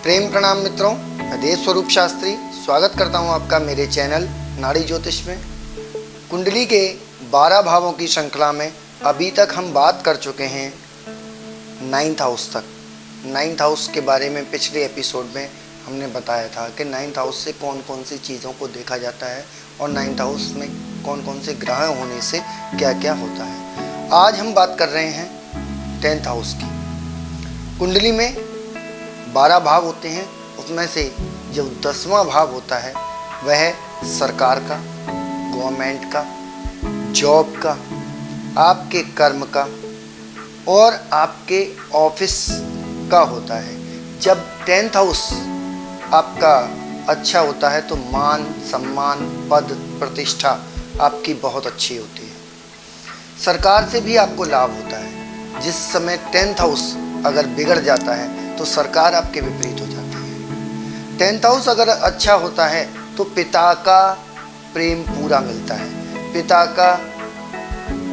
प्रेम प्रणाम मित्रों, मैं देव स्वरूप शास्त्री स्वागत करता हूं आपका मेरे चैनल नाड़ी ज्योतिष में। कुंडली के 12 भावों की श्रृंखला में अभी तक हम बात कर चुके हैं 9th हाउस तक। 9th हाउस के बारे में पिछले एपिसोड में हमने बताया था कि 9th हाउस से कौन कौन सी चीज़ों को देखा जाता है और 9th हाउस में कौन कौन से ग्रह होने से क्या क्या होता है। आज हम बात कर रहे हैं 10th हाउस की। कुंडली में 12 भाव होते हैं, उसमें से जो 10वां भाव होता है वह सरकार का, गवर्नमेंट का, जॉब का, आपके कर्म का और आपके ऑफिस का होता है। जब 10th हाउस आपका अच्छा होता है तो मान सम्मान पद प्रतिष्ठा आपकी बहुत अच्छी होती है। सरकार से भी आपको लाभ होता है। जिस समय 10th हाउस अगर बिगड़ जाता है तो सरकार आपके विपरीत हो जाती है। 10th हाउस अगर अच्छा होता है तो पिता का प्रेम पूरा मिलता है, पिता का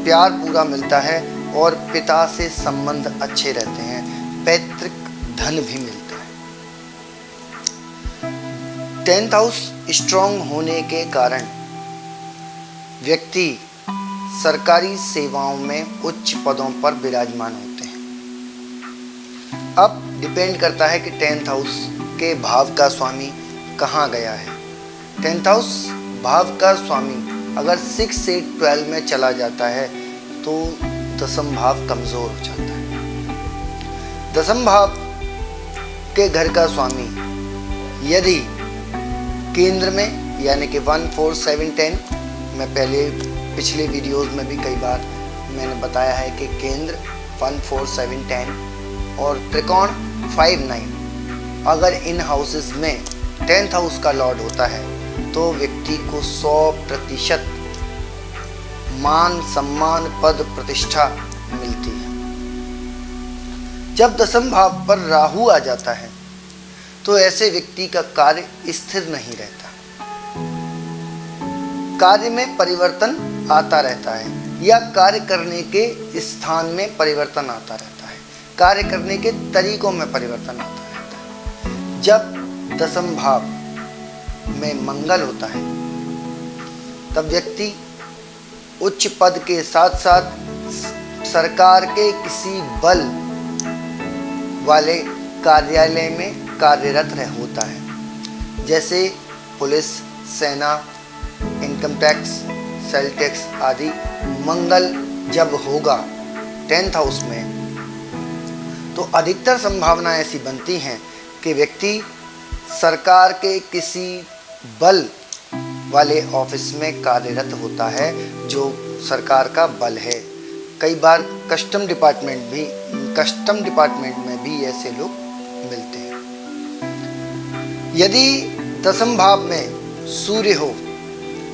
प्यार पूरा मिलता है और पिता से संबंध अच्छे रहते हैं, पैतृक धन भी मिलता है। 10th हाउस स्ट्रांग होने के कारण व्यक्ति सरकारी सेवाओं में उच्च पदों पर विराजमान होते हैं। अब डिपेंड करता है कि 10th हाउस के भाव का स्वामी कहाँ गया है। 10th हाउस भाव का स्वामी अगर 6 से 12 में चला जाता है तो 10th भाव कमज़ोर हो जाता है। 10th भाव के घर का स्वामी यदि केंद्र में यानी कि 1 4 7 10, मैं पहले पिछले वीडियोस में भी कई बार मैंने बताया है कि केंद्र 1 4 7 10 और त्रिकोण 5 9 अगर इन हाउसेस में 10th हाउस का लॉर्ड होता है तो व्यक्ति को 100% मान सम्मान पद प्रतिष्ठा मिलती है। जब 10th भाव पर राहु आ जाता है तो ऐसे व्यक्ति का कार्य स्थिर नहीं रहता, कार्य में परिवर्तन आता रहता है या कार्य करने के स्थान में परिवर्तन आता रहता है, कार्य करने के तरीकों में परिवर्तन आता रहता है। जब 10th भाव में मंगल होता है तब व्यक्ति उच्च पद के साथ साथ सरकार के किसी बल वाले कार्यालय में कार्यरत होता है, जैसे पुलिस, सेना, इनकम टैक्स, सेल टैक्स आदि। मंगल जब होगा 10th हाउस में तो अधिकतर संभावना ऐसी बनती हैं कि व्यक्ति सरकार के किसी बल वाले ऑफिस में कार्यरत होता है जो सरकार का बल है। कई बार कस्टम डिपार्टमेंट में भी ऐसे लोग मिलते हैं। यदि 10th भाव में सूर्य हो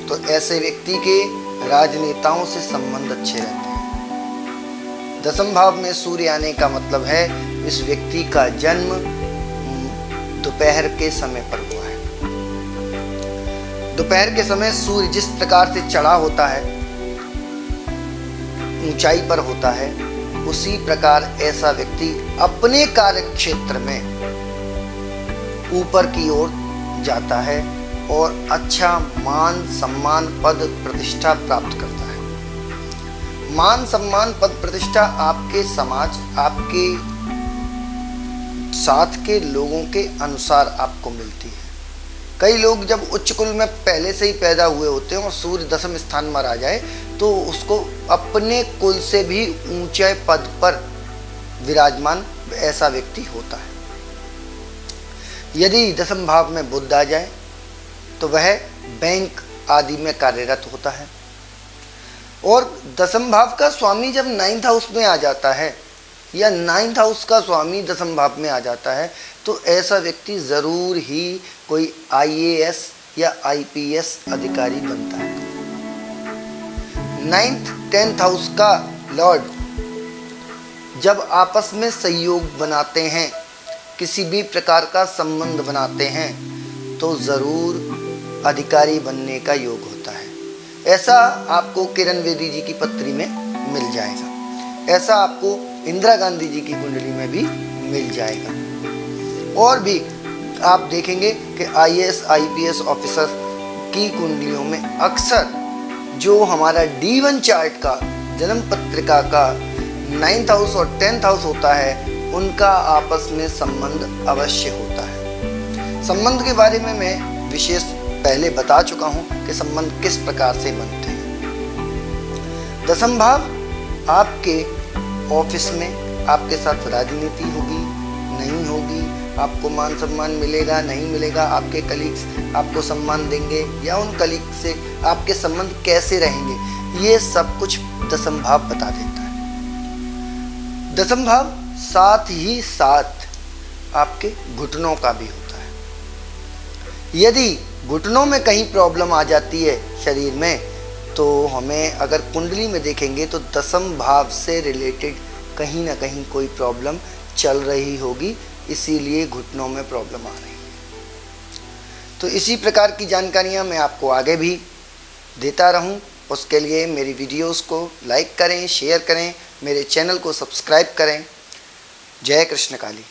तो ऐसे व्यक्ति के राजनेताओं से संबंध अच्छे रहते हैं। 10th भाव में सूर्य आने का मतलब है इस व्यक्ति का जन्म दोपहर के समय पर हुआ है। दोपहर के समय सूर्य जिस प्रकार से चढ़ा होता है, ऊंचाई पर होता है, उसी प्रकार ऐसा व्यक्ति अपने कार्य क्षेत्र में ऊपर की ओर जाता है और अच्छा मान सम्मान पद प्रतिष्ठा प्राप्त करता है। मान सम्मान पद प्रतिष्ठा आपके समाज, आपके साथ के लोगों के अनुसार आपको मिलती है। कई लोग जब उच्च कुल में पहले से ही पैदा हुए होते हैं और सूर्य 10वें स्थान पर आ जाए तो उसको अपने कुल से भी ऊंचे पद पर विराजमान ऐसा व्यक्ति होता है। यदि 10th भाव में बुध आ जाए तो वह बैंक आदि में कार्यरत होता है। और 10th भाव का स्वामी जब 9th हाउस में आ जाता है या 9th हाउस का स्वामी 10th भाव में आ जाता है तो ऐसा व्यक्ति ज़रूर ही कोई IAS या IPS अधिकारी बनता है। 9th 10th हाउस का लॉर्ड जब आपस में सहयोग बनाते हैं, किसी भी प्रकार का संबंध बनाते हैं तो ज़रूर अधिकारी बनने का योग होता है। ऐसा आपको किरण बेदी जी की पत्री में मिल जाएगा, ऐसा आपको इंदिरा गांधी जी की कुंडली में भी मिल जाएगा। और भी आप देखेंगे कि IAS IPS ऑफिसर की कुंडलियों में अक्सर जो हमारा D1 चार्ट का जन्म पत्रिका का 9th हाउस और 10th हाउस होता है, उनका आपस में संबंध अवश्य होता है। संबंध के बारे में मैं विशेष पहले बता चुका हूँ कि संबंध किस प्रकार से बनते हैं। दसम भाव आपके ऑफिस में आपके साथ राजनीति होगी नहीं होगी, आपको मान सम्मान मिलेगा नहीं मिलेगा, आपके कलीग्स आपको सम्मान देंगे या उन कलीग से आपके संबंध कैसे रहेंगे, ये सब कुछ दसम भाव बता देता है। दसम भाव साथ ही साथ आपके घुटनों का भी होता है। यदि घुटनों में कहीं प्रॉब्लम आ जाती है शरीर में, तो हमें अगर कुंडली में देखेंगे तो दसम भाव से रिलेटेड कहीं ना कहीं कोई प्रॉब्लम चल रही होगी, इसीलिए घुटनों में प्रॉब्लम आ रही है। तो इसी प्रकार की जानकारियां मैं आपको आगे भी देता रहूं। उसके लिए मेरी वीडियोस को लाइक करें, शेयर करें, मेरे चैनल को सब्सक्राइब करें। जय कृष्ण काली।